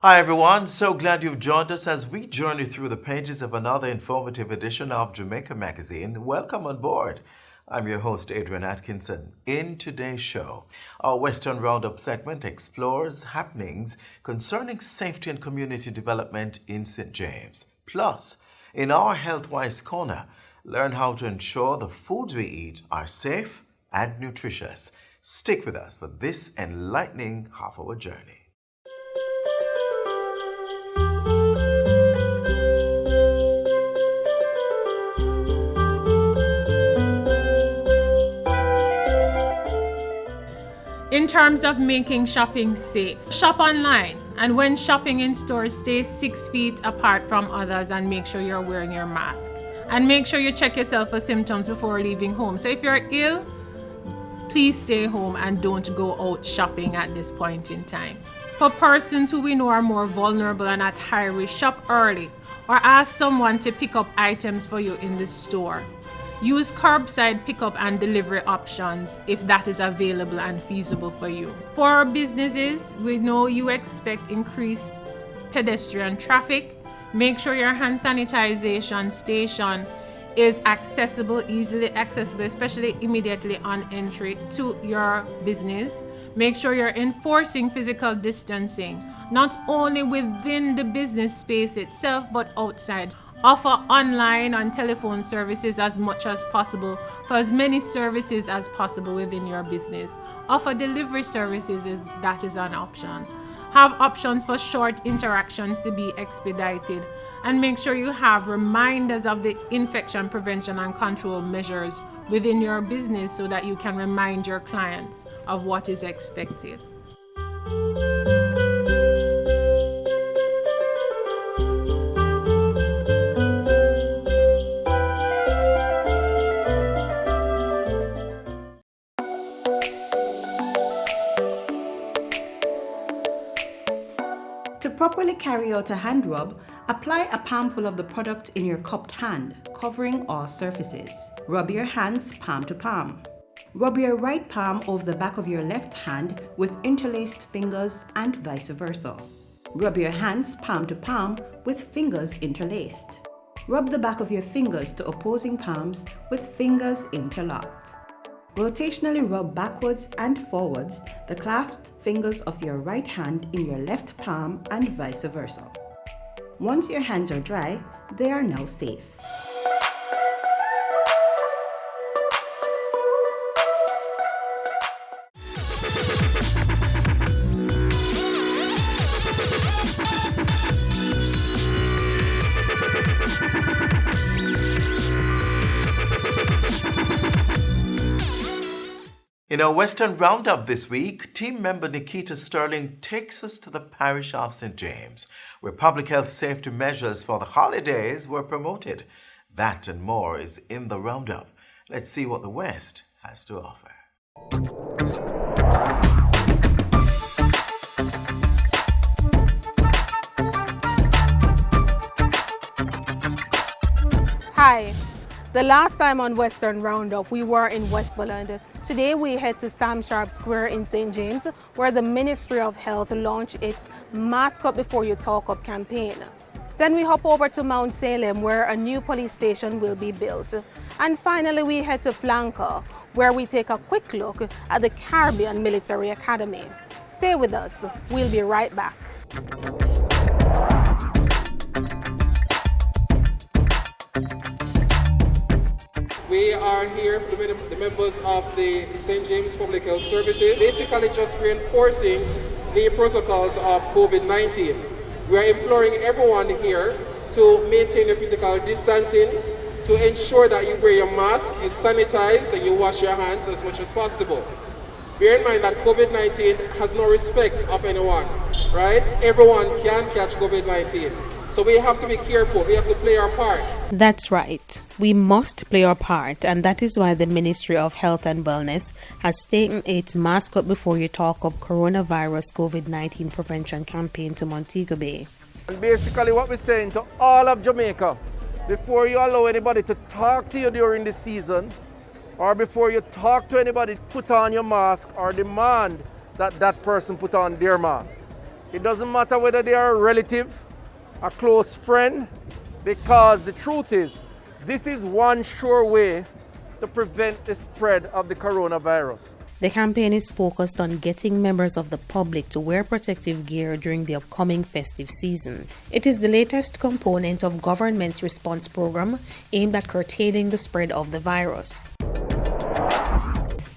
Hi everyone, so glad you've joined us as we journey through the pages of another informative edition of Jamaica Magazine. Welcome on board. I'm your host, Adrian Atkinson. In today's show, our Western Roundup segment explores happenings concerning safety and community development in St. James. Plus, in our HealthWise Corner, learn how to ensure the foods we eat are safe and nutritious. Stick with us for this enlightening half-hour journey. In terms of making shopping safe, shop online, and when shopping in stores, stay 6 feet apart from others and make sure you're wearing your mask. And make sure you check yourself for symptoms before leaving home. So if you're ill, please stay home and don't go out shopping at this point in time. For persons who we know are more vulnerable and at high risk, shop early or ask someone to pick up items for you in the store. Use curbside pickup and delivery options if that is available and feasible for you. For our businesses, we know you expect increased pedestrian traffic. Make sure your hand sanitization station is easily accessible, especially immediately on entry to your business. Make sure you're enforcing physical distancing, not only within the business space itself, but outside. Offer online and telephone services as much as possible for as many services as possible within your business. Offer delivery services if that is an option. Have options for short interactions to be expedited, and make sure you have reminders of the infection prevention and control measures within your business so that you can remind your clients of what is expected. To properly carry out a hand rub, apply a palmful of the product in your cupped hand, covering all surfaces. Rub your hands palm to palm. Rub your right palm over the back of your left hand with interlaced fingers and vice versa. Rub your hands palm to palm with fingers interlaced. Rub the back of your fingers to opposing palms with fingers interlocked. Rotationally rub backwards and forwards the clasped fingers of your right hand in your left palm and vice versa. Once your hands are dry, they are now safe. In our Western Roundup this week, team member Nikita Sterling takes us to the parish of St. James, where public health safety measures for the holidays were promoted. That and more is in the Roundup. Let's see what the West has to offer. Hi. The last time on Western Roundup, we were in Westmoreland. Today we head to Sam Sharp Square in St. James, where the Ministry of Health launched its Mask Up Before You Talk Up campaign. Then we hop over to Mount Salem, where a new police station will be built. And finally we head to Flanker, where we take a quick look at the Caribbean Military Academy. Stay with us, we'll be right back. We are here, the members of the St. James Public Health Services, basically just reinforcing the protocols of COVID-19. We are imploring everyone here to maintain your physical distancing, to ensure that you wear your mask, you sanitize, and you wash your hands as much as possible. Bear in mind that COVID-19 has no respect of anyone, right? Everyone can catch COVID-19. So we have to be careful, we have to play our part. That's right. We must play our part, and that is why the Ministry of Health and Wellness has taken its Mask Up Before You Talk Up coronavirus COVID-19 prevention campaign to Montego Bay. And basically what we're saying to all of Jamaica, before you allow anybody to talk to you during the season, or before you talk to anybody, put on your mask or demand that that person put on their mask. It doesn't matter whether they are a relative, a close friend, because the truth is, this is one sure way to prevent the spread of the coronavirus. The campaign is focused on getting members of the public to wear protective gear during the upcoming festive season. It is the latest component of government's response program aimed at curtailing the spread of the virus.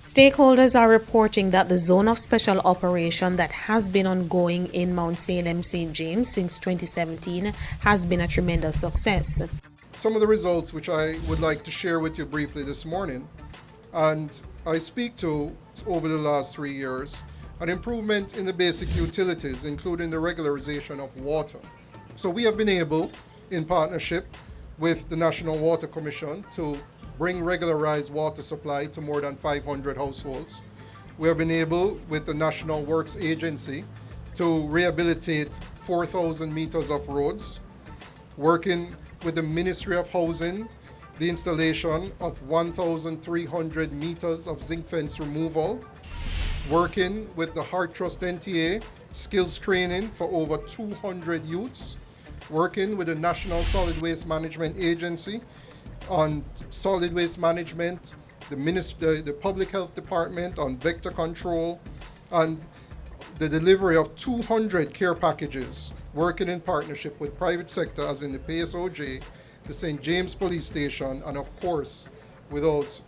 Stakeholders are reporting that the zone of special operation that has been ongoing in Mount Salem, St. James since 2017 has been a tremendous success. Some of the results which I would like to share with you briefly this morning, and I speak to over the last 3 years, an improvement in the basic utilities, including the regularization of water. So we have been able, in partnership with the National Water Commission, to bring regularized water supply to more than 500 households. We have been able, with the National Works Agency, to rehabilitate 4,000 meters of roads, working with the Ministry of Housing, the installation of 1,300 meters of zinc fence removal, working with the Heart Trust NTA, skills training for over 200 youths, working with the National Solid Waste Management Agency on solid waste management, the Public Health Department on vector control, and the delivery of 200 care packages, working in partnership with private sector as in the PSOJ, the St. James Police Station, and of course, without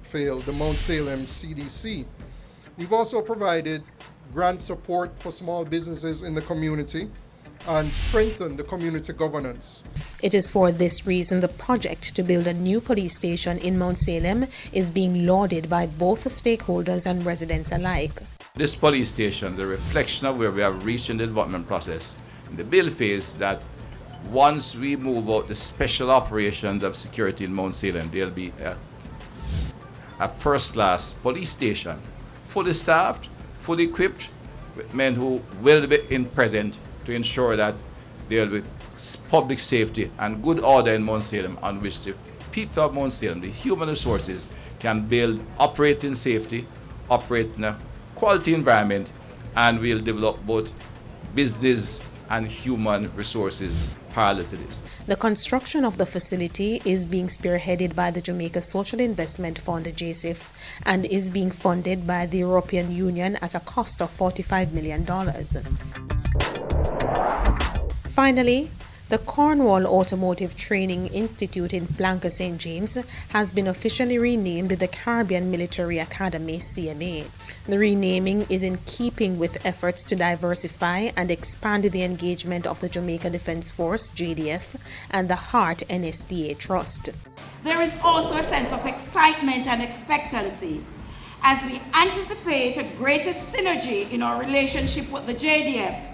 fail, the Mount Salem CDC. We've also provided grant support for small businesses in the community and strengthened the community governance. It is for this reason the project to build a new police station in Mount Salem is being lauded by both stakeholders and residents alike. This police station, the reflection of where we have reached in the development process, in the build phase, that once we move out the special operations of security in Mount Salem, there'll be a first-class police station, fully staffed, fully equipped, with men who will be in present to ensure that there will be public safety and good order in Mount Salem, on which the people of Mount Salem, the human resources, can build, operate in safety, operate in a quality environment, and we'll develop both business and human resources parallel to this. The construction of the facility is being spearheaded by the Jamaica Social Investment Fund, JSIF, and is being funded by the European Union at a cost of $45 million. Finally, the Cornwall Automotive Training Institute in Flanker, St. James has been officially renamed the Caribbean Military Academy, CMA. The renaming is in keeping with efforts to diversify and expand the engagement of the Jamaica Defence Force, JDF, and the Heart NSDA Trust. There is also a sense of excitement and expectancy as we anticipate a greater synergy in our relationship with the JDF,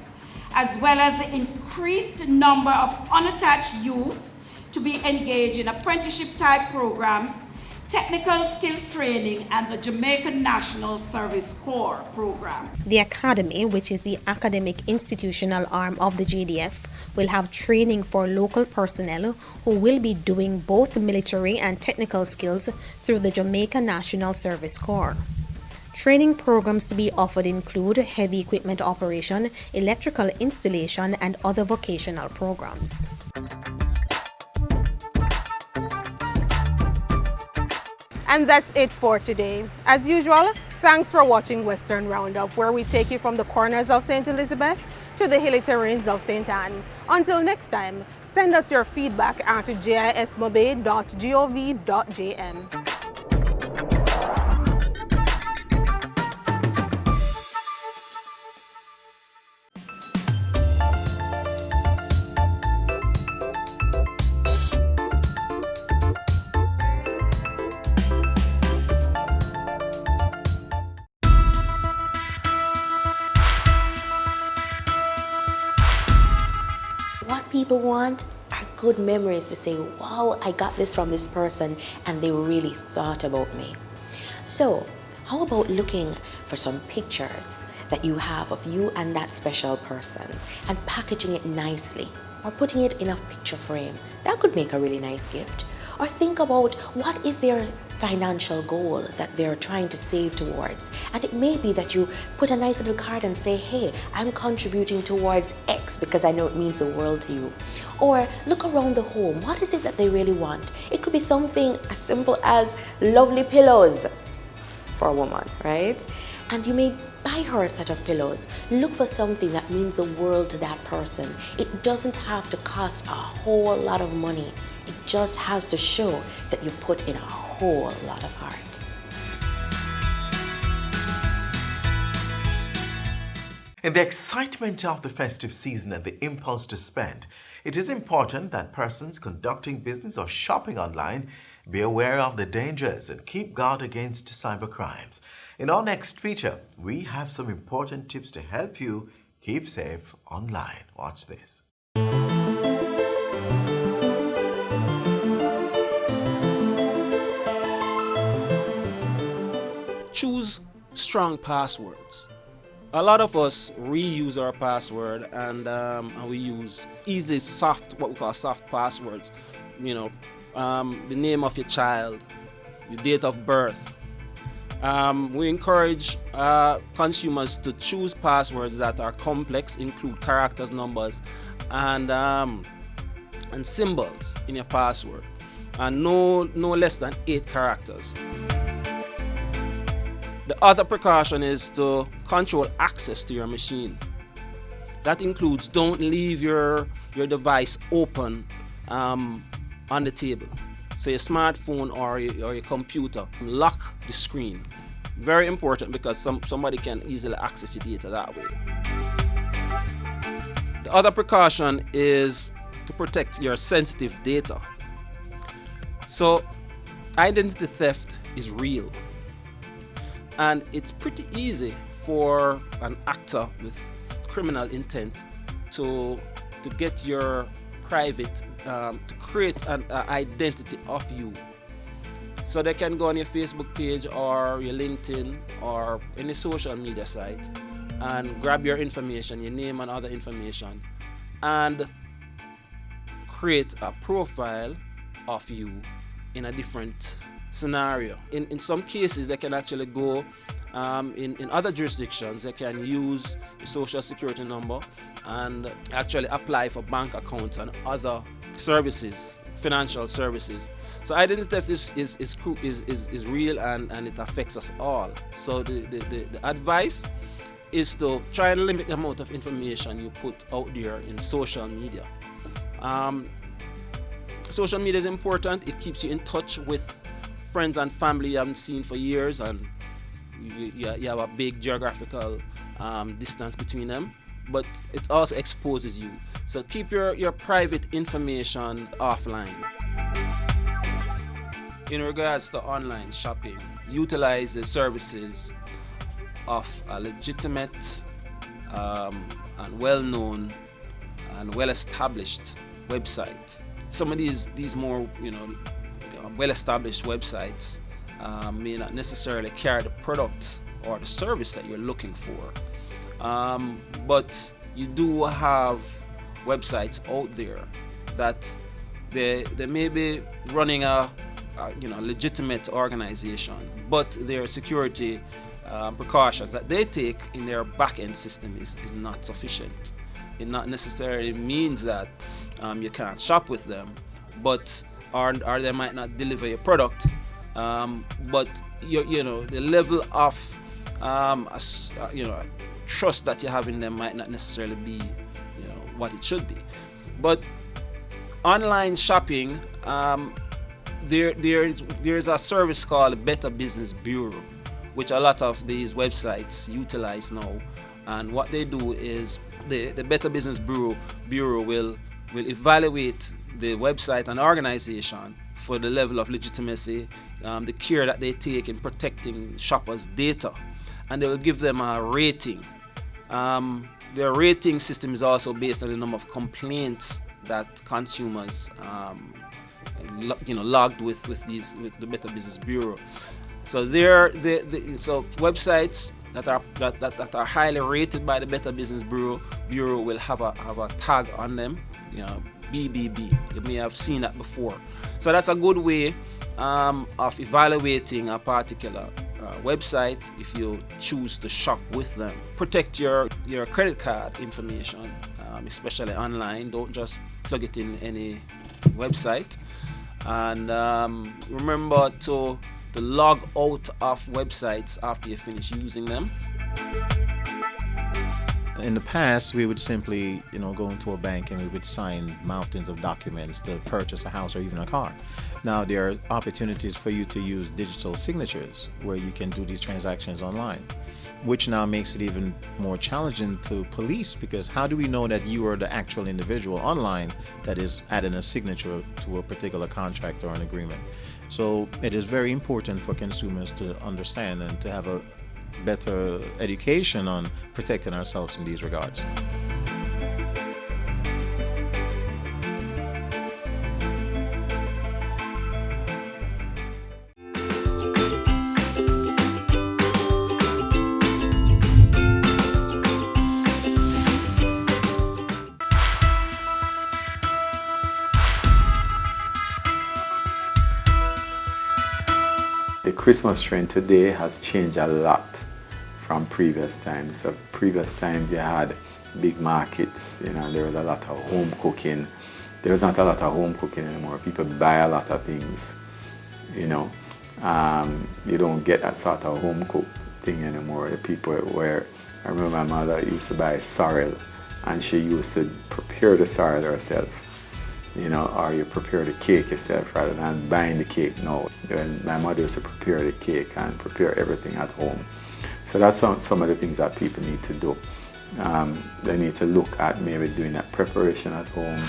as well as the increased number of unattached youth to be engaged in apprenticeship-type programs, technical skills training, and the Jamaican National Service Corps program. The Academy, which is the academic institutional arm of the JDF, will have training for local personnel who will be doing both military and technical skills through the Jamaica National Service Corps. Training programs to be offered include heavy equipment operation, electrical installation, and other vocational programs. And that's it for today. As usual, thanks for watching Western Roundup, where we take you from the corners of St. Elizabeth to the hilly terrains of St. Anne. Until next time, send us your feedback at jismobe.gov.jm. People want are good memories to say, wow, I got this from this person and they really thought about me. So how about looking for some pictures that you have of you and that special person and packaging it nicely or putting it in a picture frame? That could make a really nice gift. or think about what is their financial goal that they're trying to save towards. And it may be that you put a nice little card and say, hey, I'm contributing towards X because I know it means the world to you. Or look around the home. What is it that they really want? It could be something as simple as lovely pillows for a woman, right? And you may buy her a set of pillows. Look for something that means the world to that person. It doesn't have to cost a whole lot of money. It just has to show that you've put in a whole lot of heart. In the excitement of the festive season and the impulse to spend, it is important that persons conducting business or shopping online be aware of the dangers and keep guard against cybercrimes. In our next feature, we have some important tips to help you keep safe online. Watch this. Choose strong passwords. A lot of us reuse our password and we use easy what we call soft passwords. The name of your child, your date of birth. We encourage consumers to choose passwords that are complex, include characters, numbers, and symbols in your password, and no less than 8 characters. The other precaution is to control access to your machine. That includes don't leave your device open on the table. So your smartphone or your computer, lock the screen. Very important because somebody can easily access your data that way. The other precaution is to protect your sensitive data. So identity theft is real. And it's pretty easy for an actor with criminal intent to get your private, to create an identity of you. So they can go on your Facebook page or your LinkedIn or any social media site and grab your information, your name and other information, and create a profile of you in a different scenario. In some cases, they can actually go in other jurisdictions, they can use the social security number and actually apply for bank accounts and other services, financial services. So identity theft is real and it affects us all. So the advice is to try and limit the amount of information you put out there in social media. Social media is important. It keeps you in touch with friends and family you haven't seen for years, and you have a big geographical distance between them, but it also exposes you. So keep your private information offline. In regards to online shopping, utilize the services of a legitimate and well-known and well-established website. Some of these more well-established websites may not necessarily carry the product or the service that you're looking for, but you do have websites out there that they may be running a legitimate organization, but their security precautions that they take in their back-end system is not sufficient. It not necessarily means that you can't shop with them, but or they might not deliver your product, but the level of trust that you have in them might not necessarily be what it should be. But online shopping, there's a service called Better Business Bureau, which a lot of these websites utilize now. And what they do is the Better Business Bureau will evaluate the website and organization for the level of legitimacy, the care that they take in protecting shoppers' data, and they will give them a rating. Their rating system is also based on the number of complaints that consumers logged with the Better Business Bureau. So so websites that are highly rated by the Better Business Bureau will have a tag on them, BBB. You may have seen that before. So that's a good way of evaluating a particular website if you choose to shop with them. Protect your credit card information, especially online. Don't just plug it in any website. And remember to log out of websites after you finish using them. In the past, we would simply, go into a bank and we would sign mountains of documents to purchase a house or even a car. Now there are opportunities for you to use digital signatures where you can do these transactions online, which now makes it even more challenging to police, because how do we know that you are the actual individual online that is adding a signature to a particular contract or an agreement? So it is very important for consumers to understand and to have a better education on protecting ourselves in these regards. The Christmas trend today has changed a lot from previous times. So previous times you had big markets, there was a lot of home cooking. There's not a lot of home cooking anymore. People buy a lot of things, you don't get that sort of home cooked thing anymore. The people where, I remember my mother used to buy sorrel, and she used to prepare the sorrel herself. Or you prepare the cake yourself rather than buying the cake now. When my mother used to prepare the cake and prepare everything at home. So that's some of the things that people need to do. They need to look at maybe doing that preparation at home.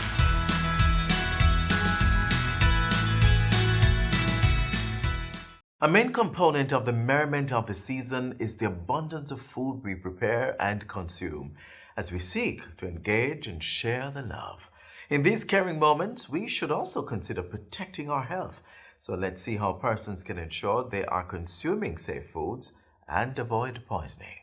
A main component of the merriment of the season is the abundance of food we prepare and consume as we seek to engage and share the love. In these caring moments, we should also consider protecting our health. So let's see how persons can ensure they are consuming safe foods and avoid poisoning.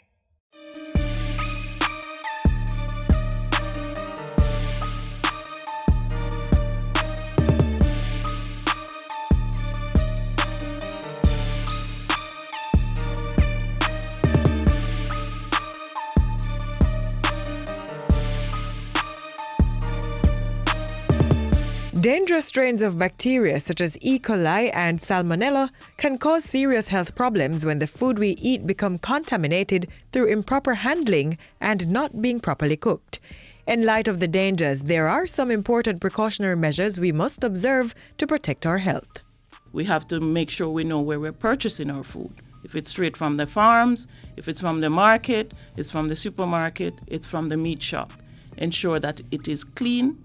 Dangerous strains of bacteria such as E. coli and Salmonella can cause serious health problems when the food we eat become contaminated through improper handling and not being properly cooked. In light of the dangers, there are some important precautionary measures we must observe to protect our health. We have to make sure we know where we're purchasing our food. If it's straight from the farms, if it's from the market, it's from the supermarket, it's from the meat shop. Ensure that it is clean.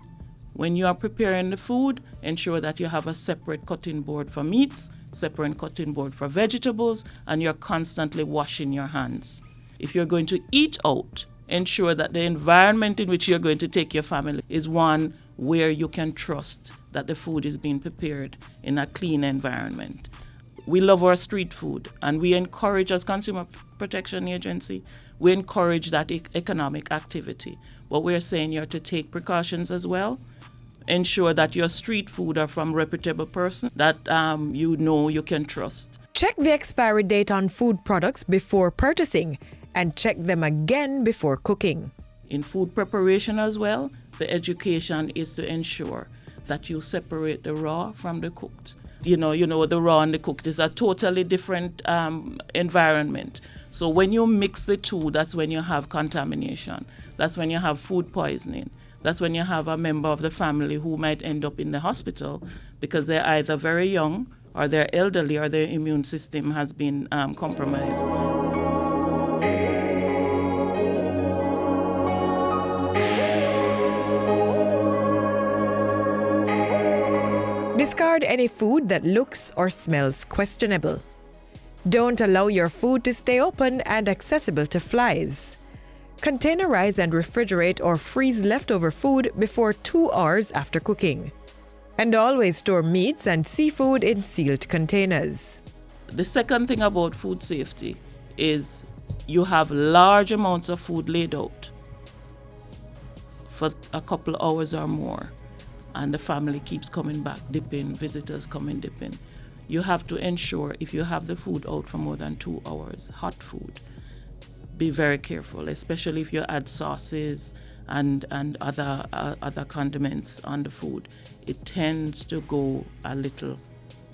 When you are preparing the food, ensure that you have a separate cutting board for meats, separate cutting board for vegetables, and you're constantly washing your hands. If you're going to eat out, ensure that the environment in which you're going to take your family is one where you can trust that the food is being prepared in a clean environment. We love our street food, and we encourage, as Consumer Protection Agency, we encourage that economic activity. But we're saying you're to take precautions as well. Ensure that your street food are from reputable persons that you can trust. Check the expiry date on food products before purchasing and check them again before cooking. In food preparation as well, the education is to ensure that you separate the raw from the cooked. The raw and the cooked is a totally different environment. So when you mix the two, that's when you have contamination. That's when you have food poisoning. That's when you have a member of the family who might end up in the hospital because they're either very young or they're elderly or their immune system has been compromised. Discard any food that looks or smells questionable. Don't allow your food to stay open and accessible to flies. Containerize and refrigerate or freeze leftover food before 2 hours after cooking. And always store meats and seafood in sealed containers. The second thing about food safety is you have large amounts of food laid out for a couple hours or more. and the family keeps coming back, dipping, visitors coming, dipping. You have to ensure if you have the food out for more than 2 hours, hot food, be very careful, especially if you add sauces and other condiments on the food. It tends to go a little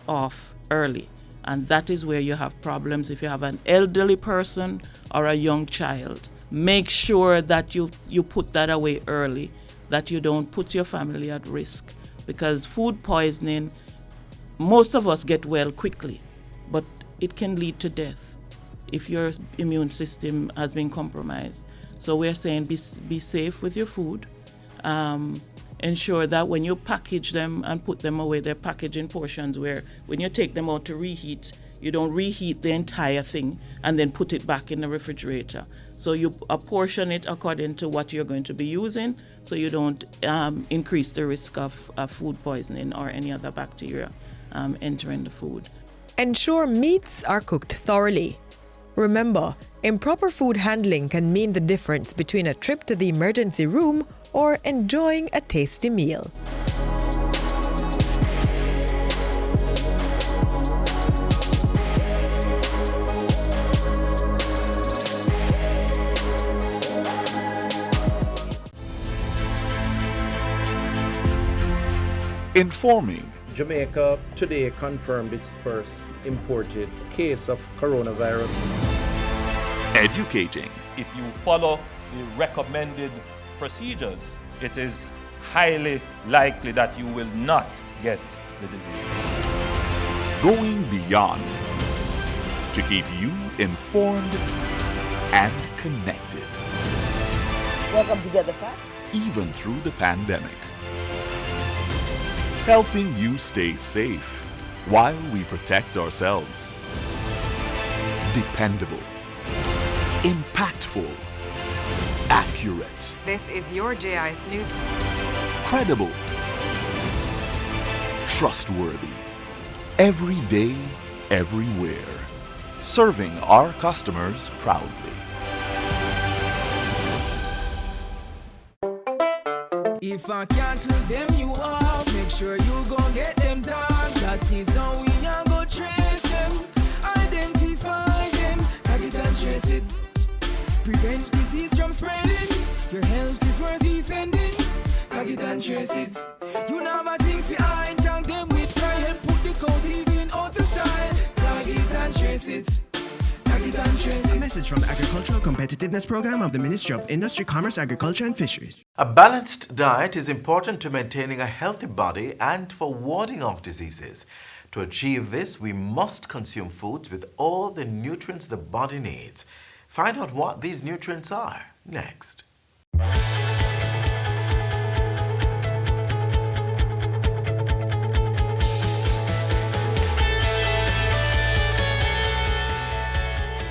off early, and that is where you have problems. If you have an elderly person or a young child, make sure that you put that away early, that you don't put your family at risk, because food poisoning, most of us get well quickly, but it can lead to death if your immune system has been compromised. So we're saying be safe with your food. Ensure that when you package them and put them away, they're packaged in portions where when you take them out to reheat, you don't reheat the entire thing and then put it back in the refrigerator. So you apportion it according to what you're going to be using, so you don't increase the risk of food poisoning or any other bacteria entering the food. Ensure meats are cooked thoroughly. Remember, improper food handling can mean the difference between a trip to the emergency room or enjoying a tasty meal. Informing. Jamaica today confirmed its first imported case of coronavirus. Educating. If you follow the recommended procedures, it is highly likely that you will not get the disease. Going beyond to keep you informed and connected. Welcome to Get the Fact. Even through the pandemic. Helping you stay safe while we protect ourselves. Dependable. Impactful. Accurate. This is your JIS News. Credible. Trustworthy. Every day, everywhere. Serving our customers proudly. If I can't tell them you off, make sure you gon' get them done. That is how we are go trace them, identify them, tag it and trace it. Prevent disease from spreading. Your health is worth defending. Tag it and trace it. You never think fi I tag them with pride. Put the code even out the style. Tag it and trace it. A message from the Agricultural Competitiveness Program of the Ministry of Industry, Commerce, Agriculture and Fisheries. A balanced diet is important to maintaining a healthy body and for warding off diseases. To achieve this, we must consume foods with all the nutrients the body needs. Find out what these nutrients are next.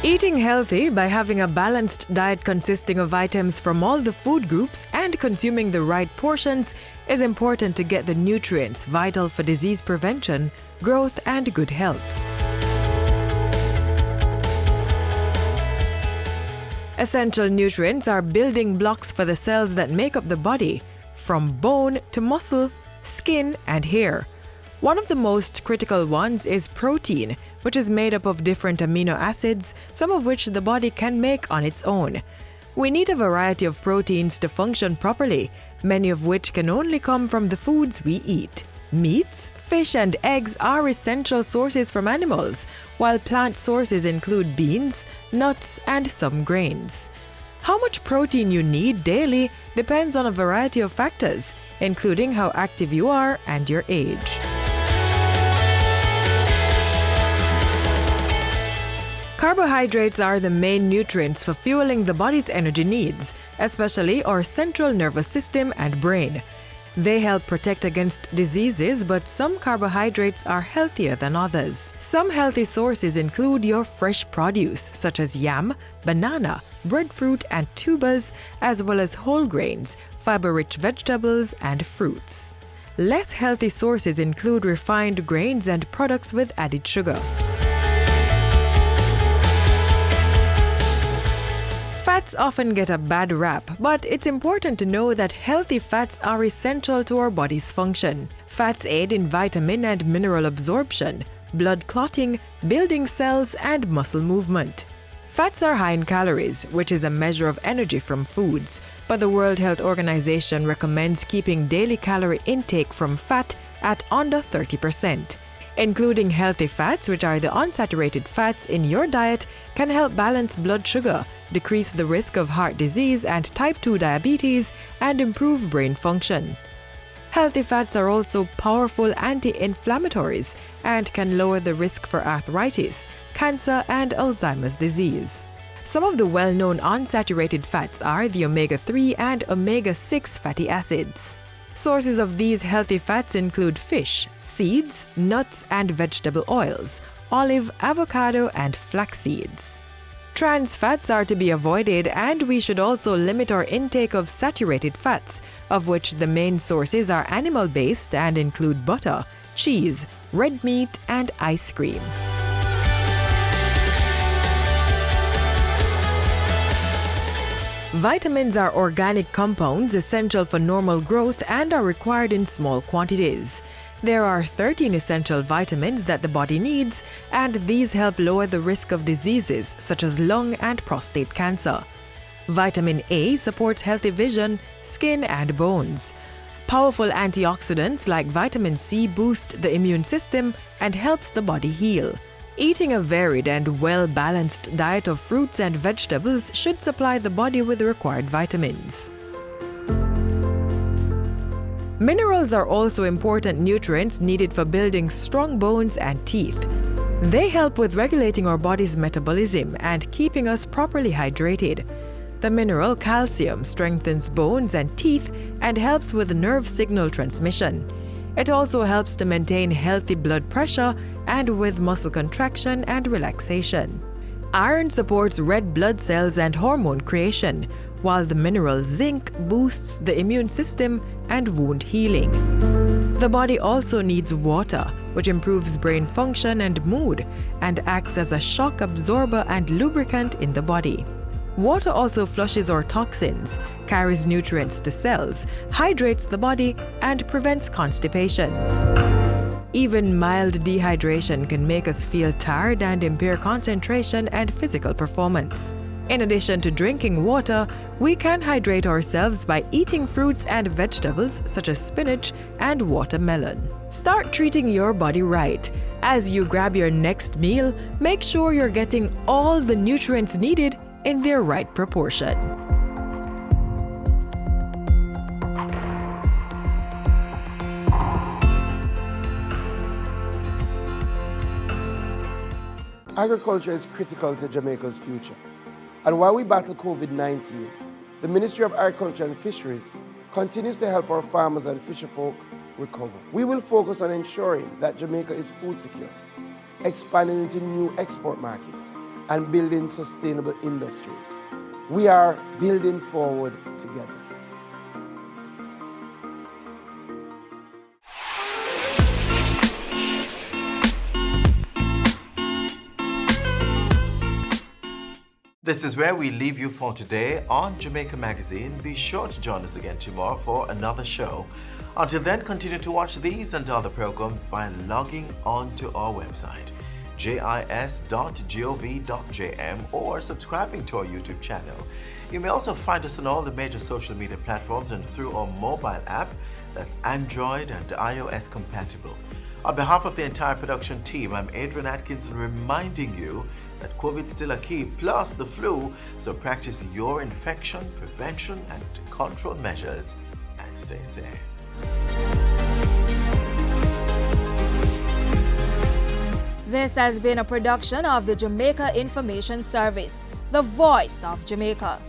Eating healthy by having a balanced diet consisting of items from all the food groups and consuming the right portions is important to get the nutrients vital for disease prevention, growth, and good health. Essential nutrients are building blocks for the cells that make up the body, from bone to muscle, skin, and hair. One of the most critical ones is protein, which is made up of different amino acids, some of which the body can make on its own. We need a variety of proteins to function properly, many of which can only come from the foods we eat. Meats, fish, and eggs are essential sources from animals, while plant sources include beans, nuts, and some grains. How much protein you need daily depends on a variety of factors, including how active you are and your age. Carbohydrates are the main nutrients for fueling the body's energy needs, especially our central nervous system and brain. They help protect against diseases, but some carbohydrates are healthier than others. Some healthy sources include your fresh produce, such as yam, banana, breadfruit, and tubers, as well as whole grains, fiber-rich vegetables, and fruits. Less healthy sources include refined grains and products with added sugar. Fat Fats often get a bad rap, but it's important to know that healthy fats are essential to our body's function. Fats aid in vitamin and mineral absorption, blood clotting, building cells, and muscle movement. Fats are high in calories, which is a measure of energy from foods, but the World Health Organization recommends keeping daily calorie intake from fat at under 30%. Including healthy fats, which are the unsaturated fats in your diet, can help balance blood sugar, decrease the risk of heart disease and type 2 diabetes, and improve brain function. Healthy fats are also powerful anti-inflammatories and can lower the risk for arthritis, cancer, and Alzheimer's disease. Some of the well-known unsaturated fats are the omega-3 and omega-6 fatty acids. Sources of these healthy fats include fish, seeds, nuts, and vegetable oils, olive, avocado, and flax seeds. Trans fats are to be avoided, and we should also limit our intake of saturated fats, of which the main sources are animal-based and include butter, cheese, red meat, and ice cream. Vitamins are organic compounds essential for normal growth and are required in small quantities. There are 13 essential vitamins that the body needs, and these help lower the risk of diseases such as lung and prostate cancer. Vitamin A supports healthy vision, skin, and bones. Powerful antioxidants like vitamin C boost the immune system and helps the body heal. Eating a varied and well-balanced diet of fruits and vegetables should supply the body with the required vitamins. Minerals are also important nutrients needed for building strong bones and teeth. They help with regulating our body's metabolism and keeping us properly hydrated. The mineral calcium strengthens bones and teeth and helps with nerve signal transmission. It also helps to maintain healthy blood pressure and with muscle contraction and relaxation. Iron supports red blood cells and hormone creation, while the mineral zinc boosts the immune system and wound healing. The body also needs water, which improves brain function and mood, and acts as a shock absorber and lubricant in the body. Water also flushes our toxins, carries nutrients to cells, hydrates the body, and prevents constipation. Even mild dehydration can make us feel tired and impair concentration and physical performance. In addition to drinking water, we can hydrate ourselves by eating fruits and vegetables such as spinach and watermelon. Start treating your body right. As you grab your next meal, make sure you're getting all the nutrients needed in their right proportion. Agriculture is critical to Jamaica's future. And while we battle COVID-19, the Ministry of Agriculture and Fisheries continues to help our farmers and fisherfolk recover. We will focus on ensuring that Jamaica is food secure, expanding into new export markets, and building sustainable industries. We are building forward together. This is where we leave you for today on Jamaica Magazine. Be sure to join us again tomorrow for another show. Until then, continue to watch these and other programs by logging on to our website, jis.gov.jm, or subscribing to our YouTube channel. You may also find us on all the major social media platforms and through our mobile app that's Android and iOS compatible. On behalf of the entire production team, I'm Adrian Atkinson reminding you that COVID's still a key, plus the flu, so practice your infection prevention and control measures and stay safe. This has been a production of the Jamaica Information Service, the voice of Jamaica.